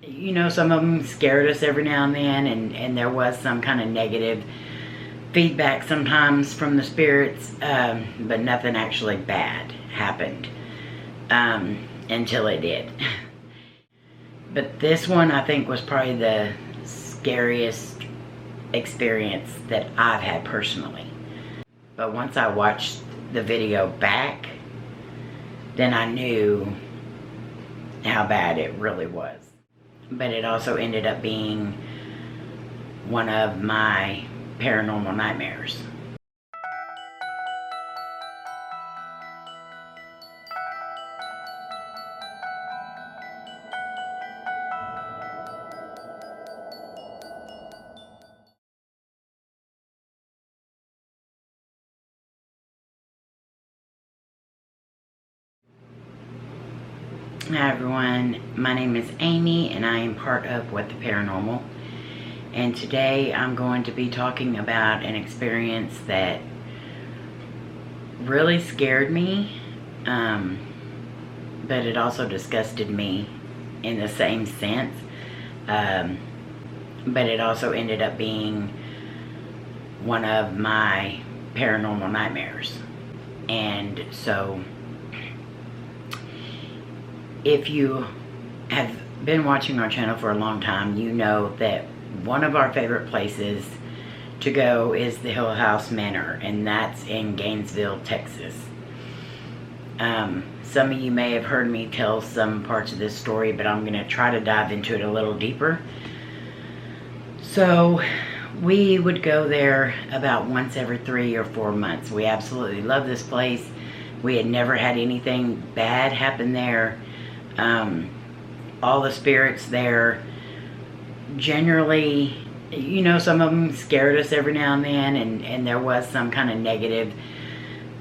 you know, some of them scared us every now and then, and there was some kind of negative feedback sometimes from the spirits, but nothing actually bad happened until it did. But this one, I think, was probably the scariest experience that I've had personally. But once I watched the video back, then I knew how bad it really was. But it also ended up being one of my paranormal nightmares. Hi everyone, my name is Amy and I am part of WhatTheParanormal, and today I'm going to be talking about an experience that really scared me, but it also disgusted me in the same sense, but it also ended up being one of my paranormal nightmares. And so if you have been watching our channel for a long time, you know that one of our favorite places to go is the Hill House Manor, and that's in Gainesville, Texas. Some of you may have heard me tell some parts of this story, but I'm going to try to dive into it a little deeper. So we would go there about once every 3 or 4 months. We absolutely love this place. We had never had anything bad happen there. All the spirits there, generally, you know, some of them scared us every now and then, and there was some kind of negative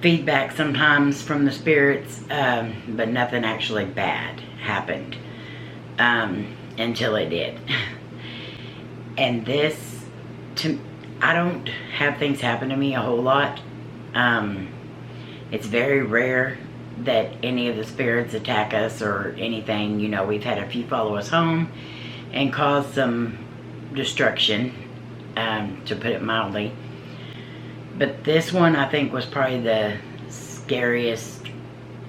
feedback sometimes from the spirits, but nothing actually bad happened until it did. And this, I don't have things happen to me a whole lot. It's very rare that any of the spirits attack us or anything. You know, we've had a few follow us home and cause some destruction, to put it mildly. But this one, I think, was probably the scariest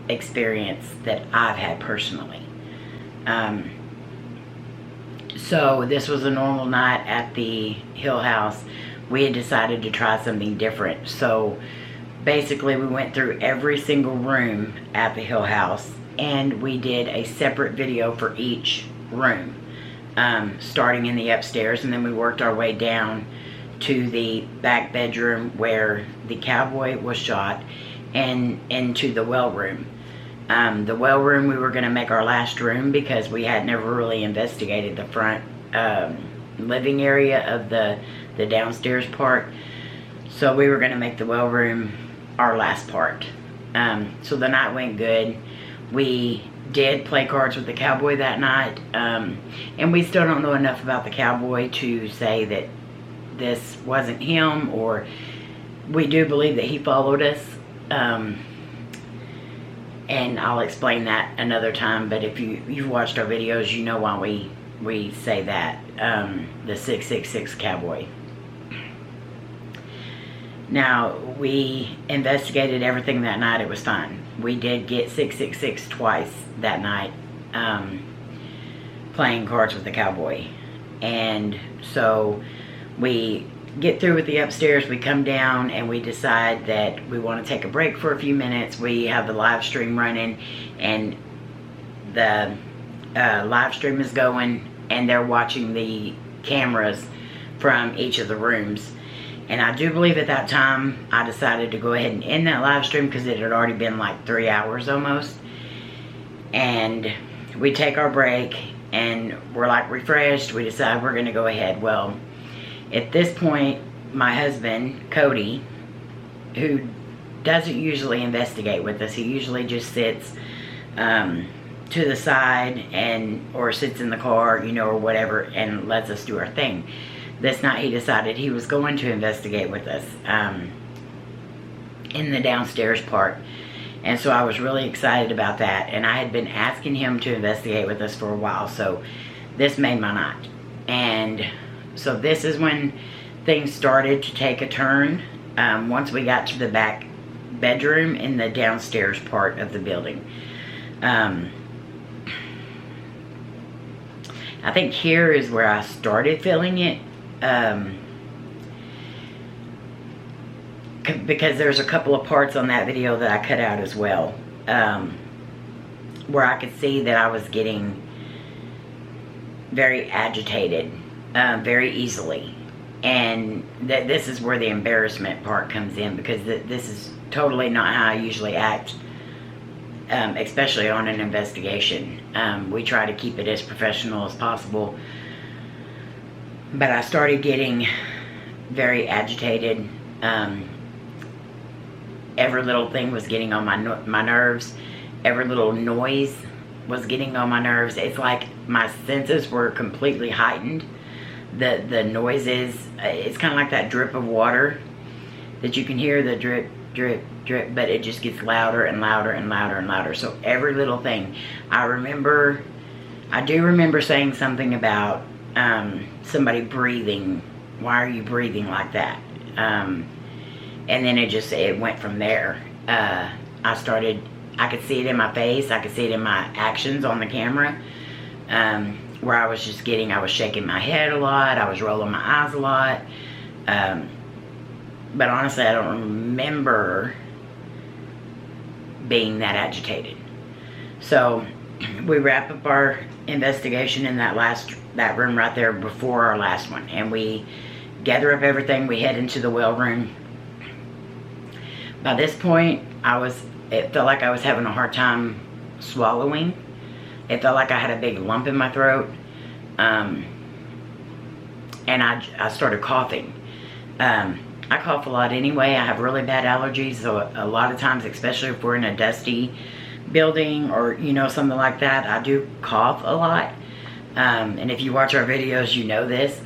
experience that I've had personally. So this was a normal night at the Hill House. We had decided to try something different. So basically, we went through every single room at the Hill House, and we did a separate video for each room, starting in the upstairs, and then we worked our way down to the back bedroom where the cowboy was shot, and into the well room. The well room we were going to make our last room because we had never really investigated the front living area of the downstairs part. So we were going to make the well room our last part. So the night went good. We did play cards with the cowboy that night, and we still don't know enough about the cowboy to say that this wasn't him, or we do believe that he followed us, and I'll explain that another time. But if you've watched our videos, you know why we say that, the 666 cowboy. Now, we investigated everything that night. It was fine. We did get 666 twice that night, playing cards with the cowboy. And so we get through with the upstairs, we come down, and we decide that we want to take a break for a few minutes. We have the live stream running, and the live stream is going, and they're watching the cameras from each of the rooms. And I do believe at that time I decided to go ahead and end that live stream because it had already been like 3 hours almost. And we take our break and we're like refreshed. We decide we're going to go ahead. Well, at this point, my husband, Cody, who doesn't usually investigate with us, he usually just sits to the side or sits in the car, you know, or whatever, and lets us do our thing. This night he decided he was going to investigate with us in the downstairs part. And so I was really excited about that. And I had been asking him to investigate with us for a while. So this made my night. And so this is when things started to take a turn. Once we got to the back bedroom in the downstairs part of the building. I think here is where I started feeling it. Because there's a couple of parts on that video that I cut out as well. Where I could see that I was getting very agitated very easily. And that this is where the embarrassment part comes in, because this is totally not how I usually act, especially on an investigation. We try to keep it as professional as possible. But I started getting very agitated. Every little thing was getting on my nerves. Every little noise was getting on my nerves. It's like my senses were completely heightened. The noises, it's kind of like that drip of water that you can hear, the drip, drip, drip, but it just gets louder and louder and louder and louder. So every little thing. I do remember saying something about somebody breathing. Why are you breathing like that? And then it went from there. I could see it in my face. I could see it in my actions on the camera. Where I was shaking my head a lot. I was rolling my eyes a lot. But honestly, I don't remember being that agitated. So we wrap up our investigation in that room right there before our last one. And we gather up everything. We head into the well room. By this point, it felt like I was having a hard time swallowing. It felt like I had a big lump in my throat. And I started coughing. I cough a lot anyway. I have really bad allergies, so a lot of times, especially if we're in a dusty building or, something like that, I do cough a lot. And if you watch our videos, you know this.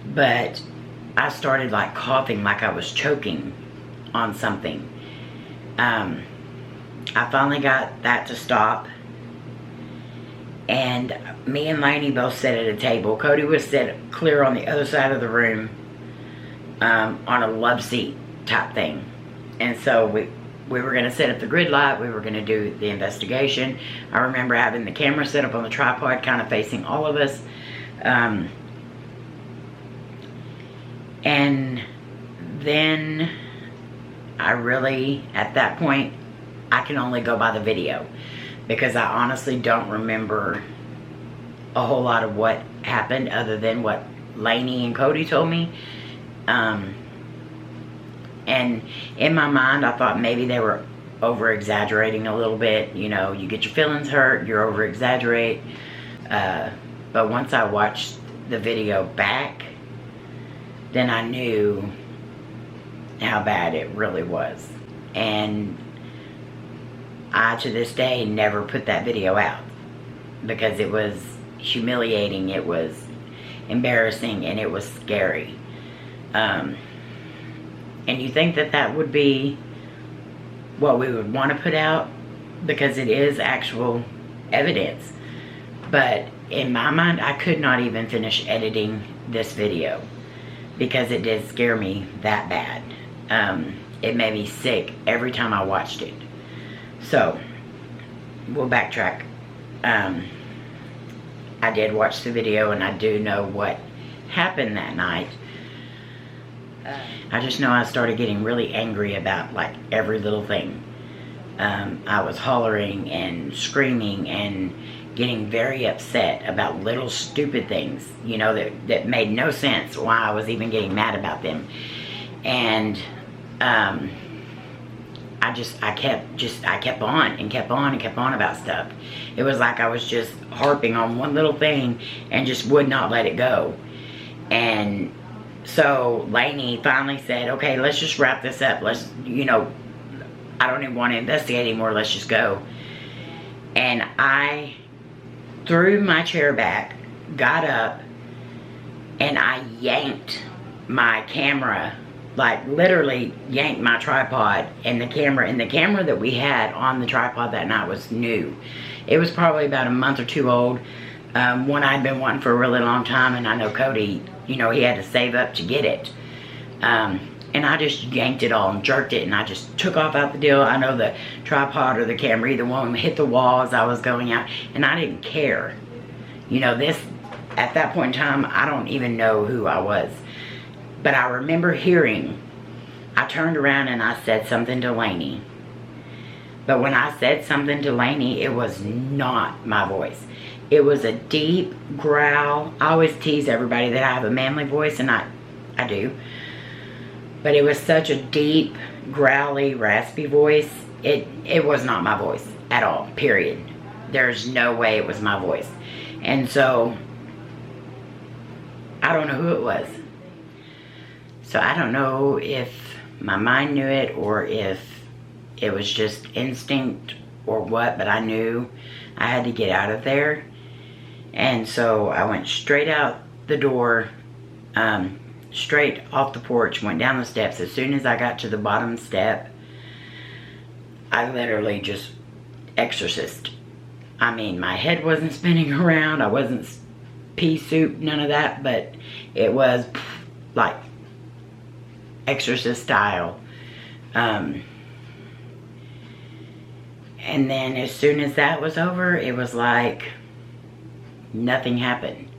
But I started like coughing like I was choking on something. I finally got that to stop. And me and Layne both sat at a table. Cody was set clear on the other side of the room, on a love seat type thing. And so we were going to set up the grid light. We were going to do the investigation. I remember having the camera set up on the tripod, kind of facing all of us. And then at that point, I can only go by the video. Because I honestly don't remember a whole lot of what happened other than what Layne and Cody told me. And in my mind, I thought maybe they were over-exaggerating a little bit. You get your feelings hurt, you're over-exaggerate. But once I watched the video back, then I knew how bad it really was. And I, to this day, never put that video out because it was humiliating, it was embarrassing, and it was scary. And you think that would be what we would want to put out because it is actual evidence. But in my mind, I could not even finish editing this video because it did scare me that bad. It made me sick every time I watched it. So, we'll backtrack. I did watch the video and I do know what happened that night. I just know I started getting really angry about like every little thing. I was hollering and screaming and getting very upset about little stupid things, that made no sense why I was even getting mad about them. And I kept on and kept on and kept on about stuff. It was like I was just harping on one little thing and just would not let it go. And so Layne finally said, okay, let's just wrap this up. Let's, I don't even want to investigate anymore. Let's just go. And I threw my chair back, got up, and I yanked my camera, like literally yanked my tripod and the camera that we had on the tripod that night was new. It was probably about a month or two old. One I'd been wanting for a really long time, and I know Cody, you know, he had to save up to get it. And I just yanked it all and jerked it, and I just took off out the deal. I know the tripod or the camera, either one, hit the wall as I was going out, and I didn't care. You know, this, at that point in time, I don't even know who I was. But I remember hearing, I turned around and I said something to Layne. But when I said something to Layne, it was not my voice. It was a deep growl. I always tease everybody that I have a manly voice, and I do. But it was such a deep, growly, raspy voice. It was not my voice at all, period. There's no way it was my voice. And so, I don't know who it was. So I don't know if my mind knew it or if it was just instinct or what, but I knew I had to get out of there. And so I went straight out the door, straight off the porch, went down the steps. As soon as I got to the bottom step, I literally just exorcised. I mean, my head wasn't spinning around, I wasn't pea soup, none of that, but it was like exorcist style. And then as soon as that was over, it was like nothing happened.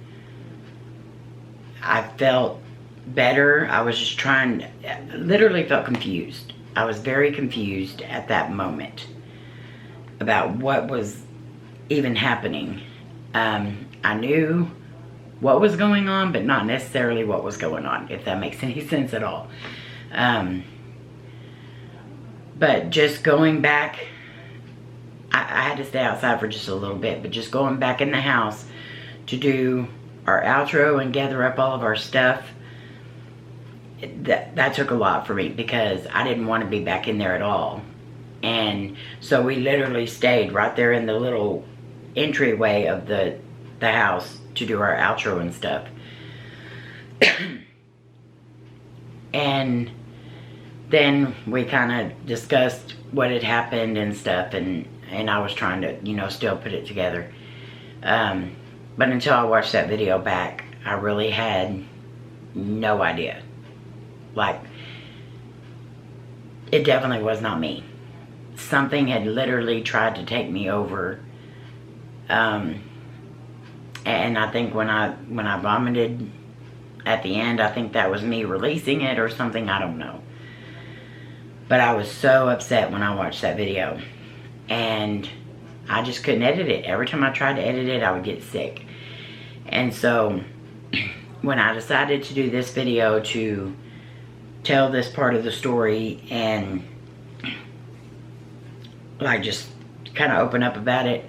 I felt better. I was just trying, literally felt confused. I was very confused at that moment about what was even happening. I knew what was going on, but not necessarily what was going on, if that makes any sense at all. But just going back, I had to stay outside for just a little bit, but just going back in the house to do our outro and gather up all of our stuff, that took a lot for me because I didn't want to be back in there at all. And so we literally stayed right there in the little entryway of the house to do our outro and stuff. And then we kind of discussed what had happened and stuff, and I was trying to, you know, still put it together. But until I watched that video back, I really had no idea. Like, it definitely was not me. Something had literally tried to take me over. And I think when I vomited at the end, I think that was me releasing it or something, I don't know. But I was so upset when I watched that video. And I just couldn't edit it. Every time I tried to edit it, I would get sick. And so, when I decided to do this video to tell this part of the story and like just kind of open up about it,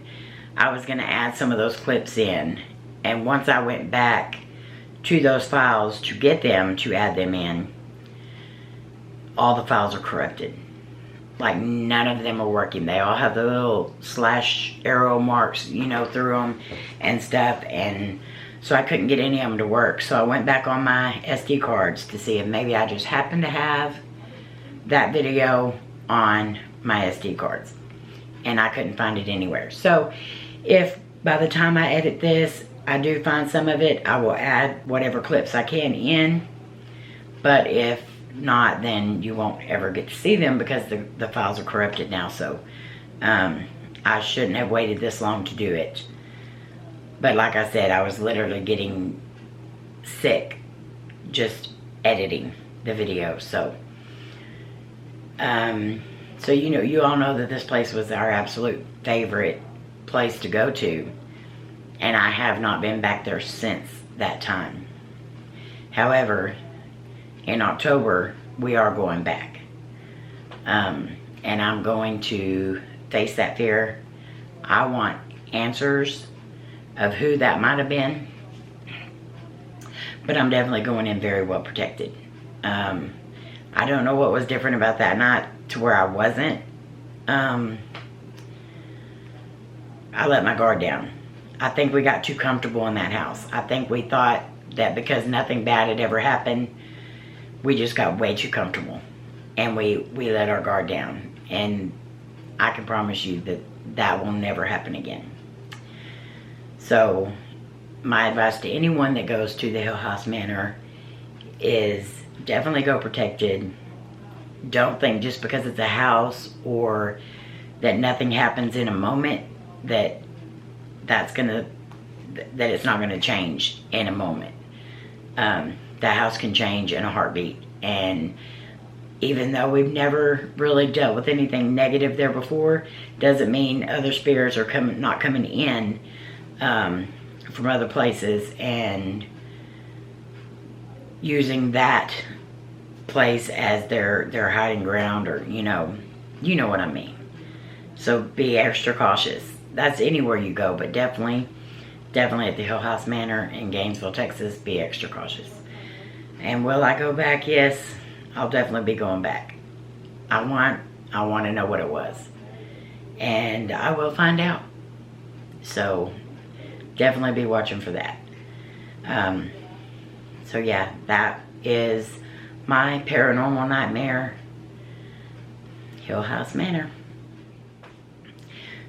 I was going to add some of those clips in. And once I went back to those files to get them, to add them in, all the files are corrupted. Like, none of them are working. They all have the little slash arrow marks, you know, through them and stuff. And so I couldn't get any of them to work. So I went back on my SD cards to see if maybe I just happened to have that video on my SD cards. And I couldn't find it anywhere. So if by the time I edit this, I do find some of it, I will add whatever clips I can in. But if not, then you won't ever get to see them because the files are corrupted now. So I shouldn't have waited this long to do it. But like I said, I was literally getting sick just editing the video. So so you know, you all know that this place was our absolute favorite place to go to, and I have not been back there since that time. However, in October, we are going back. And I'm going to face that fear. I want answers of who that might have been. But I'm definitely going in very well protected. I don't know what was different about that night to where I wasn't. I let my guard down. I think we got too comfortable in that house. I think we thought that because nothing bad had ever happened, we just got way too comfortable, and we let our guard down. And I can promise you that that will never happen again. So my advice to anyone that goes to the Hill House Manor is definitely go protected. Don't think just because it's a house or that nothing happens in a moment that it's not gonna change in a moment. The house can change in a heartbeat, and even though we've never really dealt with anything negative there before, doesn't mean other spirits are not coming in from other places and using that place as their hiding ground, or you know what I mean. So be extra cautious. That's anywhere you go, but definitely at the Hill House Manor in Gainesville, Texas, be extra cautious. And will I go back? Yes, I'll definitely be going back. I want to know what it was, and I will find out. So definitely be watching for that. So yeah, that is my paranormal nightmare, Hill House Manor.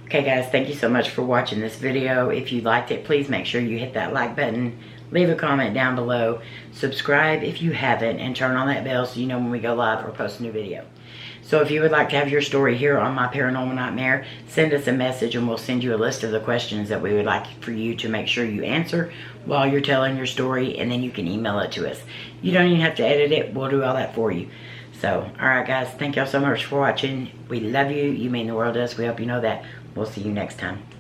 Okay guys, thank you so much for watching this video. If you liked it, please make sure you hit that like button, leave a comment down below, subscribe if you haven't, and turn on that bell so you know when we go live or post a new video. So if you would like to have your story here on My Paranormal Nightmare, send us a message and we'll send you a list of the questions that we would like for you to make sure you answer while you're telling your story, and then you can email it to us. You don't even have to edit it, we'll do all that for you. So, alright guys, thank y'all so much for watching. We love you, you mean the world to us, we hope you know that. We'll see you next time.